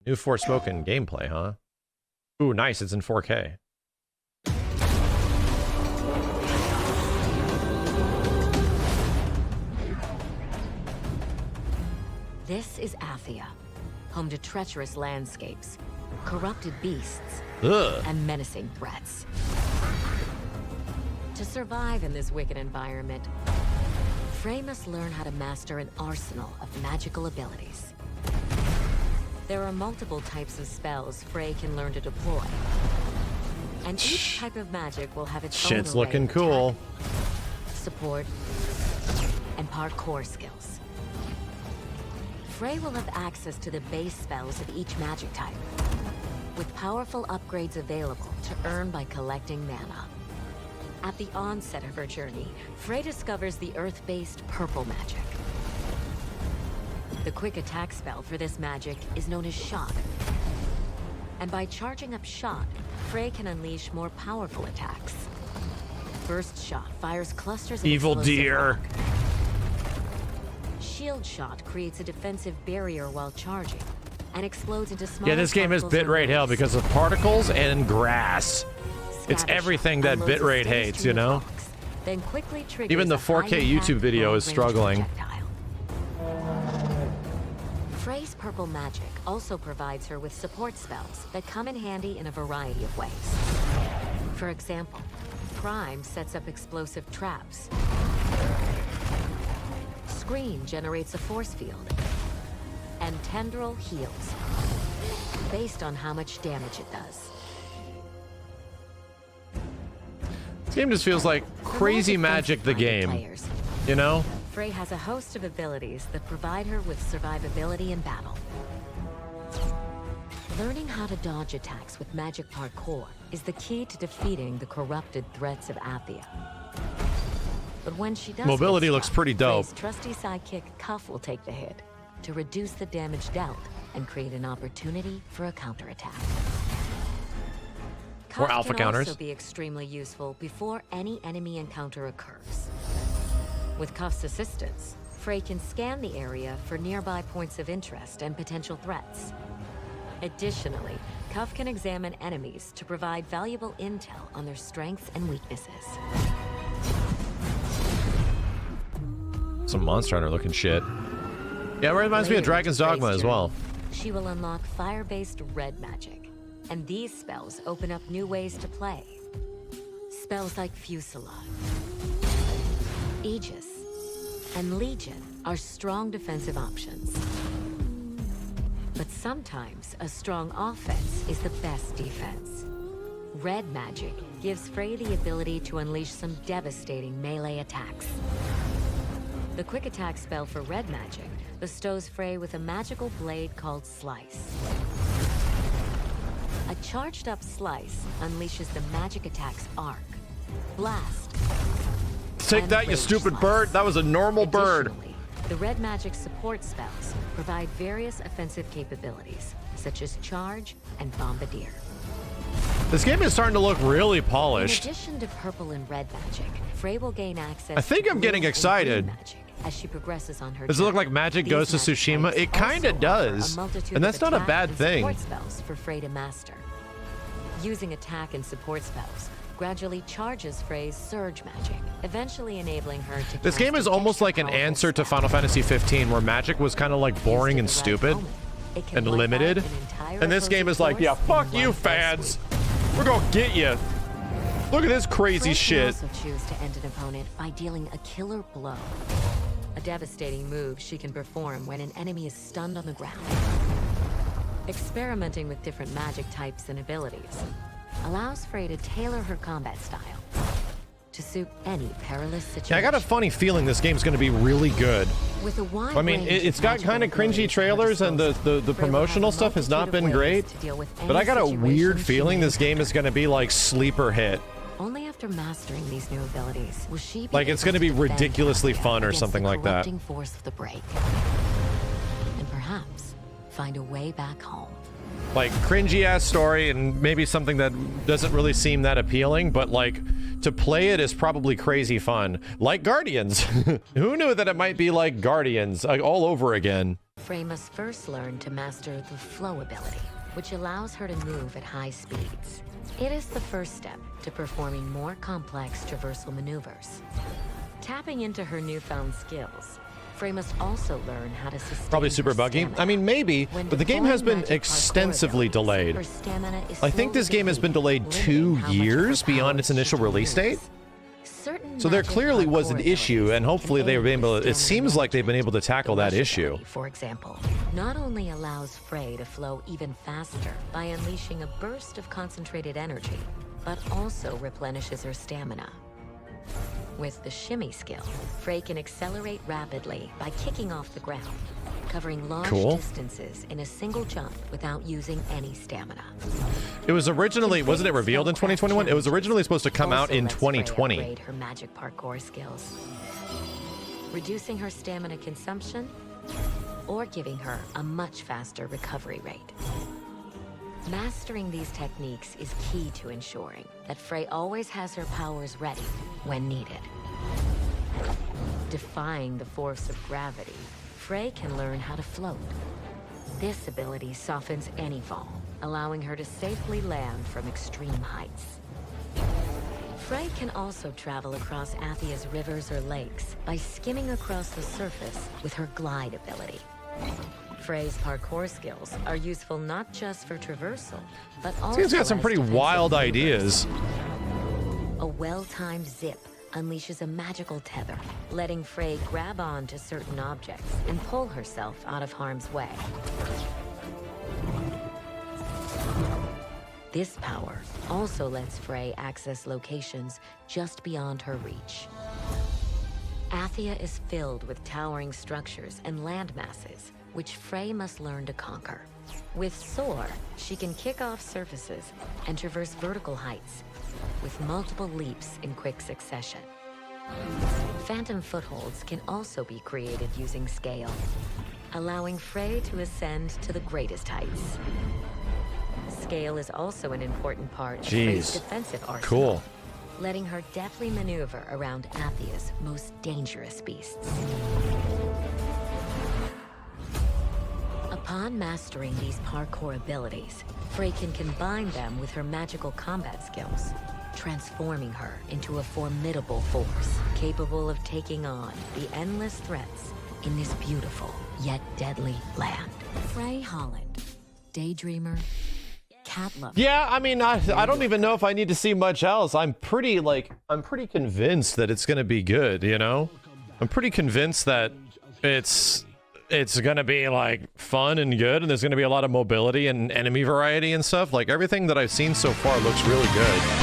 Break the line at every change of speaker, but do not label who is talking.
New Forspoken gameplay, huh? Ooh, nice. It's in 4K.
This is Athia, home to treacherous landscapes, corrupted beasts, and menacing threats. To survive in this wicked environment, Frey must learn how to master an arsenal of magical abilities. There are multiple types of spells Frey can learn to deploy, and each type of magic will have its own
Shit's
array
looking
of
cool.
attack, support, and parkour skills. Frey will have access to the base spells of each magic type, with powerful upgrades available to earn by collecting mana. At the onset of her journey, Frey discovers the earth-based purple magic. The quick attack spell for this magic is known as Shock. And by charging up Shock, Frey can unleash more powerful attacks. Burst Shot fires clusters of
Evil
explosive
deer.
rock. Shield Shot creates a defensive barrier while charging, and explodes into small
Yeah, this game is bitrate hell because of particles and grass. It's everything that bitrate hates, you know?
Then quickly
Even the 4K YouTube video is struggling.
Frey's purple magic also provides her with support spells that come in handy in a variety of ways. For example, Prime sets up explosive traps. Screen generates a force field. And Tendril heals, based on how much damage it does.
This game just feels like crazy magic the game,
players,
you know?
Frey has a host of abilities that provide her with survivability in battle. Learning how to dodge attacks with magic parkour is the key to defeating the corrupted threats of Athia. But when she does
Mobility looks pretty dope.
Frey's trusty sidekick Cuff will take the hit to reduce the damage dealt and create an opportunity for a counterattack.
Or
Cuff
alpha
can
counters.
also be extremely useful before any enemy encounter occurs. With Cuff's assistance, Frey can scan the area for nearby points of interest and potential threats. Additionally, Cuff can examine enemies to provide valuable intel on their strengths and weaknesses.
Some Monster Hunter looking shit. Yeah, it reminds me of Dragon's Dogma as well.
She will unlock fire-based red magic, and these spells open up new ways to play. Spells like Fusillade, Aegis, and Legion are strong defensive options. But sometimes a strong offense is the best defense. Red magic gives Frey the ability to unleash some devastating melee attacks. The quick attack spell for red magic bestows Frey with a magical blade called Slice. A charged up Slice unleashes the magic attack's arc, Blast.
Take that, you stupid bird. That was a normal bird.
Additionally, the red magic support spells provide various offensive capabilities, such as Charge and Bombardier.
This game is starting to look really polished.
In addition to purple and red magic, Frey will gain access
I think
to
I'm
blue
getting
and
excited.
green magic as she progresses on her
Does it look
journey.
like Magic
These
Ghost of
magic
Tsushima?
types
It kinda
also
does.
offer a multitude
And
of
that's not a
attack
bad
and
thing.
support spells for Frey to master. Using attack and support spells gradually charges Frey's surge magic, eventually enabling her to
This game is
cast
almost
extra
like an
powerful
answer to
spells.
Final Fantasy 15, where magic was kind of like boring and
Used at the right
stupid
moment, it can
and
wipe out
limited.
an entire
And this game
opposing
is like, yeah,
force
fuck
in
you,
one fell
fans.
swoop.
We're gonna get you. Look at this crazy
Frey
shit.
can also choose to end an opponent by dealing a killer blow. A devastating move she can perform when an enemy is stunned on the ground. Experimenting with different magic types and abilities allows Frey to tailor her combat style to suit any perilous situation.
Yeah, I got a funny feeling this game's gonna be really good.
With a wide
I mean,
range of
it's got
magical
kind of cringy
abilities at her
trailers, and the
disposal, Frey will
promotional
have a
stuff has not
multitude
been
of ways
great.
to deal with
But
any
I got a weird
situation she
feeling
may
this game is gonna be like sleeper hit.
Only after mastering these new abilities will she be
Like, it's
able
gonna be
to defend
ridiculously
Athia
fun or
against
something
the
like that.
corrupting force of the break, and perhaps find a way back home.
like cringy ass story and maybe something that doesn't really seem that appealing, but like to play it is probably crazy fun. Like Guardians. Who knew that it might be like Guardians all over again?
Frey must first learn to master the flow ability, which allows her to move at high speeds. It is the first step to performing more complex traversal maneuvers. Tapping into her newfound skills, Frey must also learn how to sustain
Probably super buggy. I mean, maybe, but the game has been extensively delayed. I think this game has been delayed 2 years beyond its initial release date. So there clearly was an issue, and hopefully they were able to, it seems like they've been able to tackle that issue.
For example, not only allows Frey to flow even faster by unleashing a burst of concentrated energy, but also replenishes her stamina. With the shimmy skill, Frey can accelerate rapidly by kicking off the ground, covering large distances in a single jump without using any stamina.
It was originally, wasn't it revealed in 2021? It was originally supposed to come out in 2020.
Frey upgrade her magic parkour skills, reducing her stamina consumption or giving her a much faster recovery rate. Mastering these techniques is key to ensuring that Frey always has her powers ready when needed. Defying the force of gravity, Frey can learn how to float. This ability softens any fall, allowing her to safely land from extreme heights. Frey can also travel across Athia's rivers or lakes by skimming across the surface with her glide ability. Frey's parkour skills are useful not just for traversal, but also
He's got some pretty wild ideas.
A well-timed zip unleashes a magical tether, letting Frey grab on to certain objects and pull herself out of harm's way. This power also lets Frey access locations just beyond her reach. Athia is filled with towering structures and land masses, which Frey must learn to conquer. With Soar, she can kick off surfaces and traverse vertical heights, with multiple leaps in quick succession. Phantom footholds can also be created using scale, allowing Frey to ascend to the greatest heights. Scale is also an important part of Frey's defensive arsenal, letting her deftly maneuver around Athia's most dangerous beasts. Upon mastering these parkour abilities, Frey can combine them with her magical combat skills, transforming her into a formidable force, capable of taking on the endless threats in this beautiful yet deadly land. Frey Holland, daydreamer, cat lover.
Yeah, I mean, I don't even know if I need to see much else. I'm pretty convinced that it's gonna be good, you know? I'm pretty convinced that it's gonna be like fun and good, and there's gonna be a lot of mobility and enemy variety and stuff. Like everything that I've seen so far looks really good.